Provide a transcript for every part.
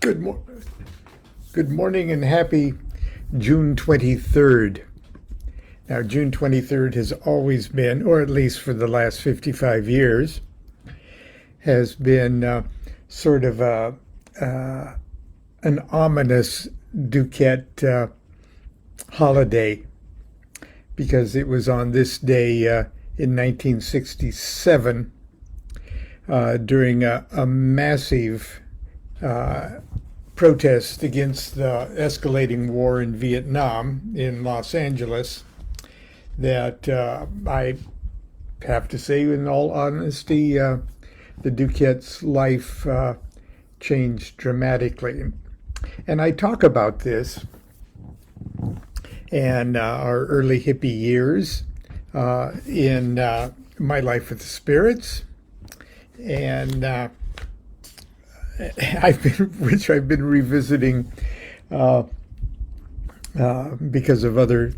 Good, good morning and happy June 23rd. Now, June 23rd has always been, or at least for the last 55 years, has been sort of an ominous DuQuette holiday, because it was on this day in 1967 during a massive protest against the escalating war in Vietnam in Los Angeles that I have to say, in all honesty, the DuQuette's life changed dramatically. And I talk about this and our early hippie years in My Life with the Spirits, and which I've been revisiting because of other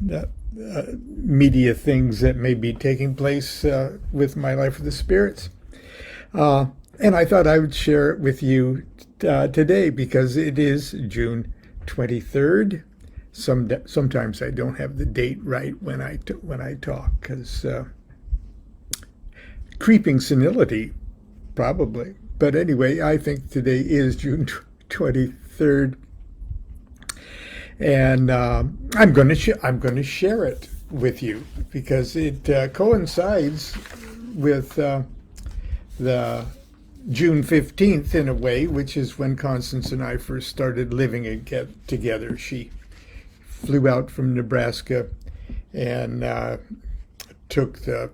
media things that may be taking place with My Life with the Spirits. And I thought I would share it with you today because it is June 23rd. Sometimes I don't have the date right when I talk, because creeping senility, probably. But anyway, I think today is June 23rd, and I'm going to share it with you because it coincides with the June 15th in a way, which is when Constance and I first started living together. She flew out from Nebraska and took the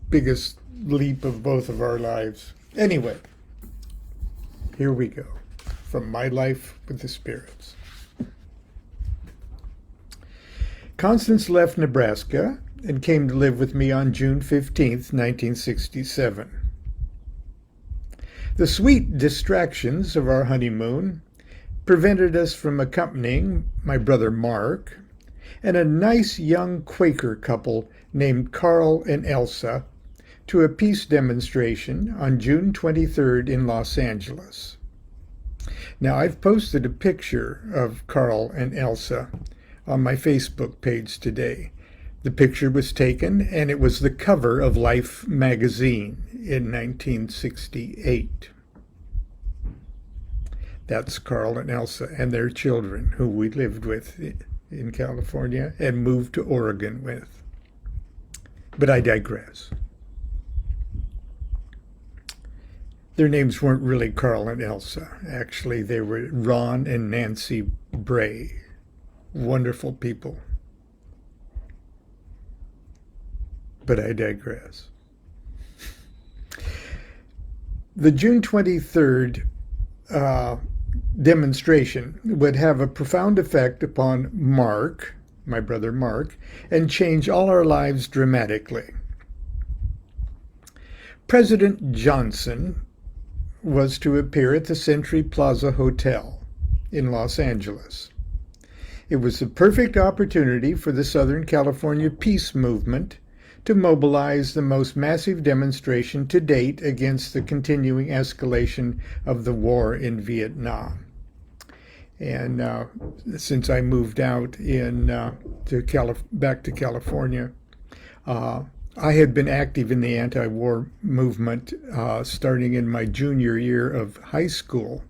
biggest leap of both of our lives. Anyway, here we go, from My Life with the Spirits. Constance left Nebraska and came to live with me on June 15th, 1967. The sweet distractions of our honeymoon prevented us from accompanying my brother Mark and a nice young Quaker couple named Carl and Elsa to a peace demonstration on June 23rd in Los Angeles. Now, I've posted a picture of Carl and Elsa on my Facebook page today. The picture was taken, and it was the cover of Life magazine in 1968. That's Carl and Elsa and their children, who we lived with in California and moved to Oregon with. But I digress. Their names weren't really Carl and Elsa. Actually, they were Ron and Nancy Bray. Wonderful people. But I digress. The June 23rd demonstration would have a profound effect upon Mark, my brother Mark, and change all our lives dramatically. President Johnson was to appear at the Century Plaza Hotel in Los Angeles. It was the perfect opportunity for the Southern California peace movement to mobilize the most massive demonstration to date against the continuing escalation of the war in Vietnam. And since I moved out back to California, I had been active in the anti-war movement starting in my junior year of high school,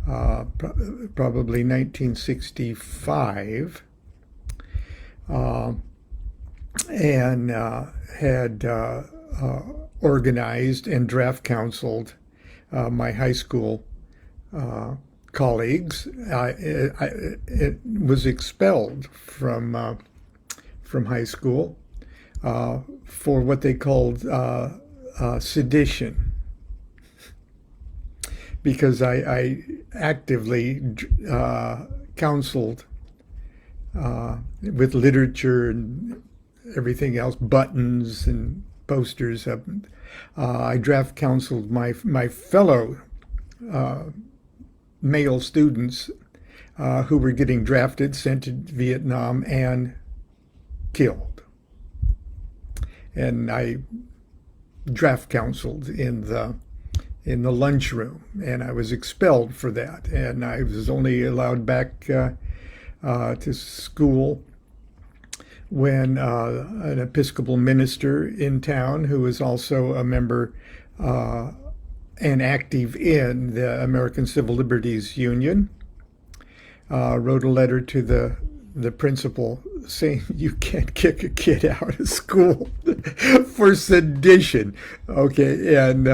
probably 1965, and had organized and draft counseled my high school colleagues. It was expelled from high school for what they called sedition, because I actively counseled with literature and everything else, buttons and posters. I draft counseled my fellow male students who were getting drafted, sent to Vietnam, and killed. And I draft counseled in in the lunchroom, and I was expelled for that. And I was only allowed back to school when an Episcopal minister in town, who was also a member and active in the American Civil Liberties Union, wrote a letter to the principal saying you can't kick a kid out of school for sedition. Okay, and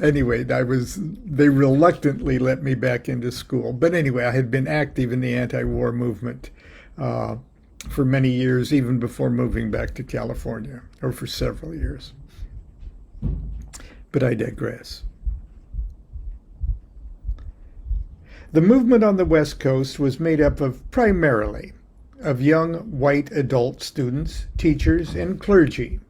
anyway, they reluctantly let me back into school. But anyway, I had been active in the anti-war movement for many years, even before moving back to California, or for several years. But I digress. The movement on the West Coast was made up primarily of young white adult students, teachers, and clergy,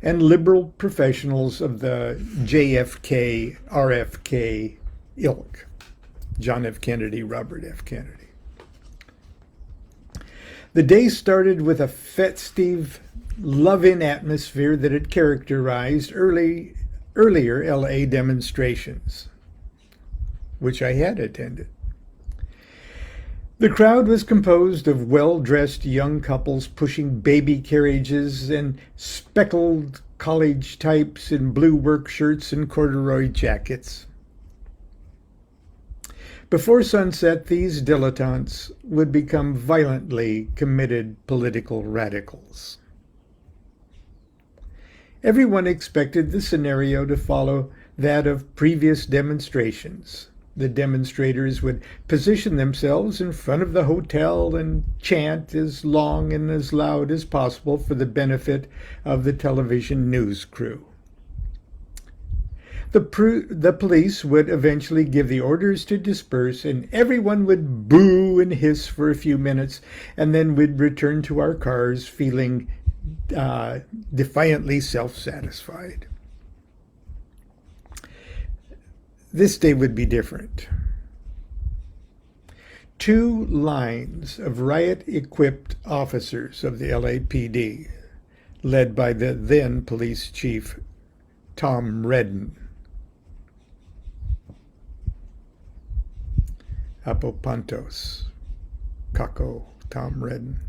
and liberal professionals of the JFK, RFK ilk, John F. Kennedy, Robert F. Kennedy. The day started with a festive, love-in atmosphere that had characterized earlier LA demonstrations, which I had attended. The crowd was composed of well-dressed young couples pushing baby carriages and speckled college types in blue work shirts and corduroy jackets. Before sunset, these dilettantes would become violently committed political radicals. Everyone expected the scenario to follow that of previous demonstrations. The demonstrators would position themselves in front of the hotel and chant as long and as loud as possible for the benefit of the television news crew. The police would eventually give the orders to disperse, and everyone would boo and hiss for a few minutes, and then we'd return to our cars feeling defiantly self-satisfied. This day would be different. 2 lines of riot-equipped officers of the LAPD, led by the then police chief, Tom Redden, Apopantos, Kako, Tom Redden.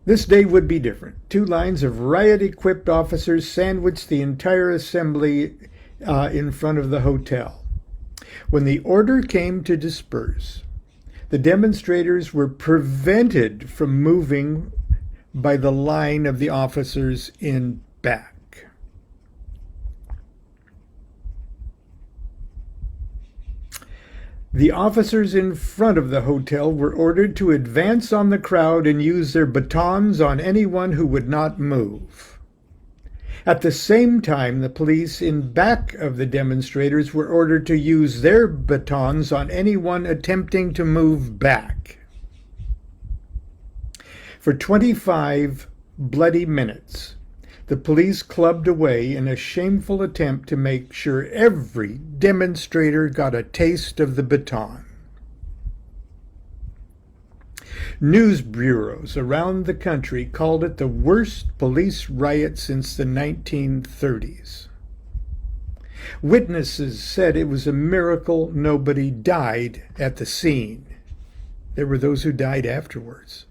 This day would be different. 2 lines of riot-equipped officers sandwiched the entire assembly in front of the hotel. When the order came to disperse, the demonstrators were prevented from moving by the line of the officers in back. The officers in front of the hotel were ordered to advance on the crowd and use their batons on anyone who would not move. At the same time, the police in back of the demonstrators were ordered to use their batons on anyone attempting to move back. For 25 bloody minutes, the police clubbed away in a shameful attempt to make sure every demonstrator got a taste of the baton. News bureaus around the country called it the worst police riot since the 1930s. Witnesses said it was a miracle nobody died at the scene. There were those who died afterwards.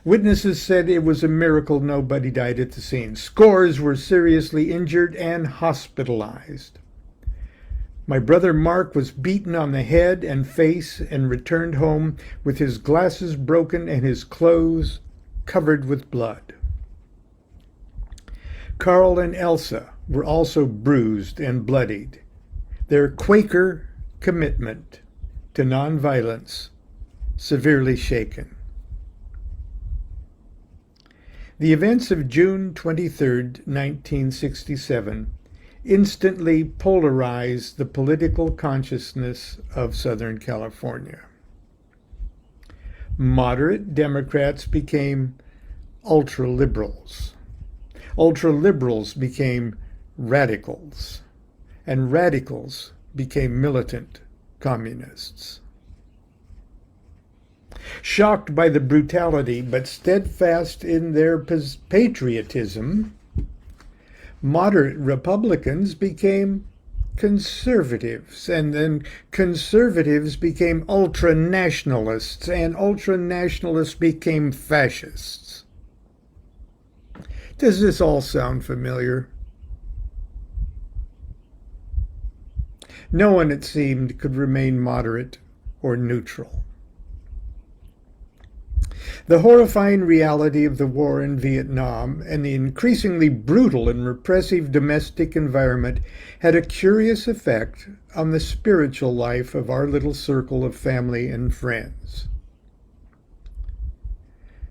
Witnesses said it was a miracle nobody died at the scene. Scores were seriously injured and hospitalized. My brother Mark was beaten on the head and face and returned home with his glasses broken and his clothes covered with blood. Carl and Elsa were also bruised and bloodied. Their Quaker commitment to nonviolence severely shaken. The events of June 23, 1967, instantly polarized the political consciousness of Southern California. Moderate Democrats became ultra-liberals. Ultra-liberals became radicals, and radicals became militant communists. Shocked by the brutality, but steadfast in their patriotism, moderate Republicans became conservatives, and then conservatives became ultra-nationalists, and ultra-nationalists became fascists. Does this all sound familiar? No one, it seemed, could remain moderate or neutral. The horrifying reality of the war in Vietnam and the increasingly brutal and repressive domestic environment had a curious effect on the spiritual life of our little circle of family and friends.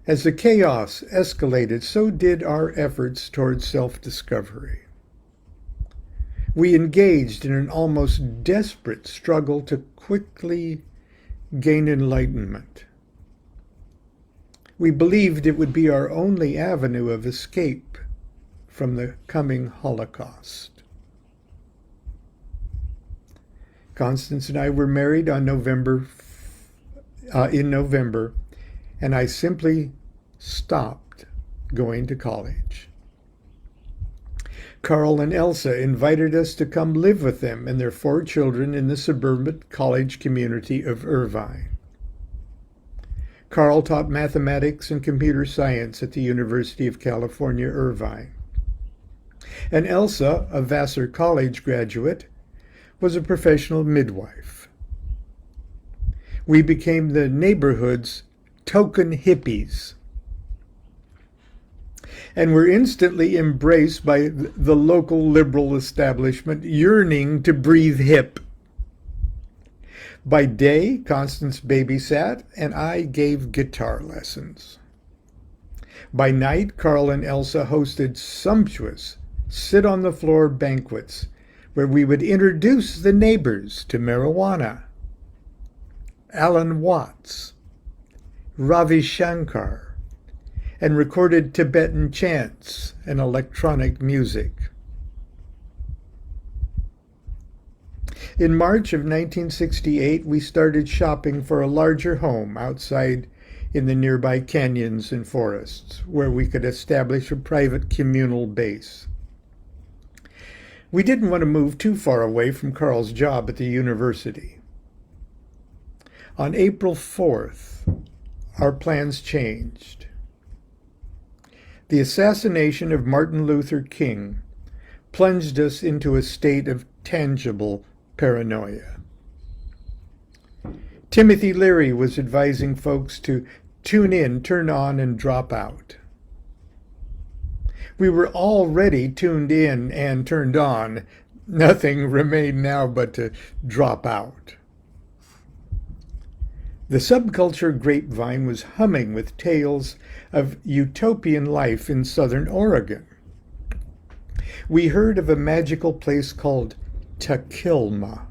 As the chaos escalated, so did our efforts towards self-discovery. We engaged in an almost desperate struggle to quickly gain enlightenment. We believed it would be our only avenue of escape from the coming Holocaust. Constance and I were married in November, and I simply stopped going to college. Carl and Elsa invited us to come live with them and their 4 children in the suburban college community of Irvine. Carl taught mathematics and computer science at the University of California, Irvine. And Elsa, a Vassar College graduate, was a professional midwife. We became the neighborhood's token hippies, and were instantly embraced by the local liberal establishment, yearning to breathe hip. By day, Constance babysat, and I gave guitar lessons. By night, Carl and Elsa hosted sumptuous sit-on-the-floor banquets where we would introduce the neighbors to marijuana, Alan Watts, Ravi Shankar, and recorded Tibetan chants and electronic music. In March of 1968, we started shopping for a larger home outside in the nearby canyons and forests, where we could establish a private communal base. We didn't want to move too far away from Carl's job at the university. On April 4th, our plans changed. The assassination of Martin Luther King plunged us into a state of tangible paranoia. Timothy Leary was advising folks to tune in, turn on, and drop out. We were already tuned in and turned on. Nothing remained now but to drop out. The subculture grapevine was humming with tales of utopian life in southern Oregon. We heard of a magical place called Takilma,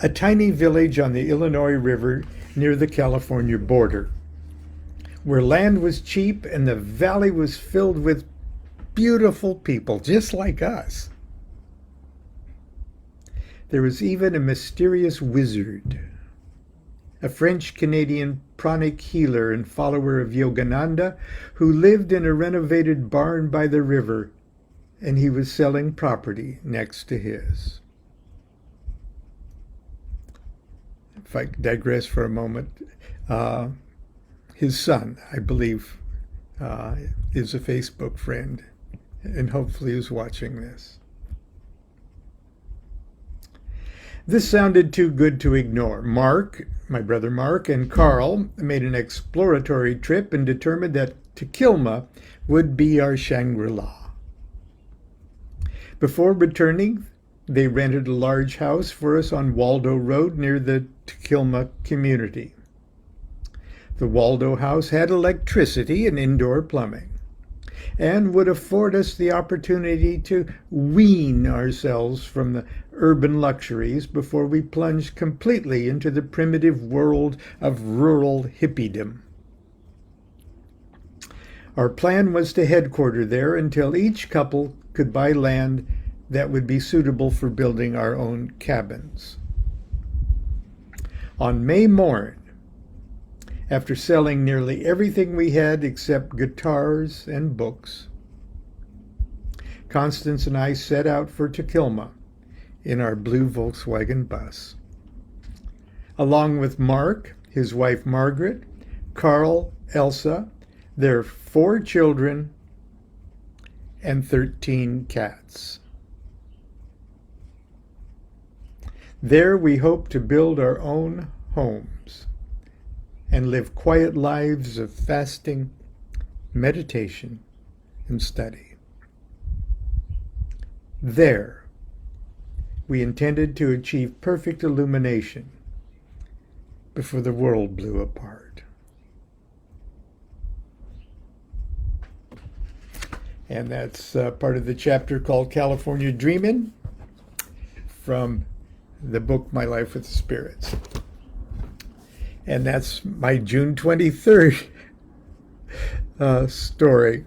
a tiny village on the Illinois River near the California border, where land was cheap and the valley was filled with beautiful people just like us. There was even a mysterious wizard, a French-Canadian pranic healer and follower of Yogananda, who lived in a renovated barn by the river, and he was selling property next to his. If I digress for a moment, his son, I believe, is a Facebook friend, and hopefully is watching this. This sounded too good to ignore. Mark, my brother Mark, and Carl made an exploratory trip and determined that Takilma would be our Shangri-La. Before returning, they rented a large house for us on Waldo Road near the Takilma community. The Waldo house had electricity and indoor plumbing, and would afford us the opportunity to wean ourselves from the urban luxuries before we plunged completely into the primitive world of rural hippiedom. Our plan was to headquarter there until each couple could buy land that would be suitable for building our own cabins. On May morn, after selling nearly everything we had except guitars and books, Constance and I set out for Tequilma in our blue Volkswagen bus. Along with Mark, his wife Margaret, Carl, Elsa, their 4 children, and 13 cats. There we hope to build our own homes and live quiet lives of fasting, meditation, and study. There, we intended to achieve perfect illumination before the world blew apart. And that's part of the chapter called California Dreamin' from the book My Life with the Spirits. And that's my June 23rd story.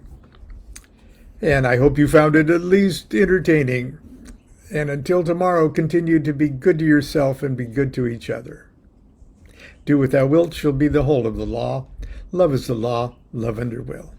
And I hope you found it at least entertaining. And until tomorrow, continue to be good to yourself and be good to each other. Do what thou wilt shall be the whole of the law. Love is the law, love under will.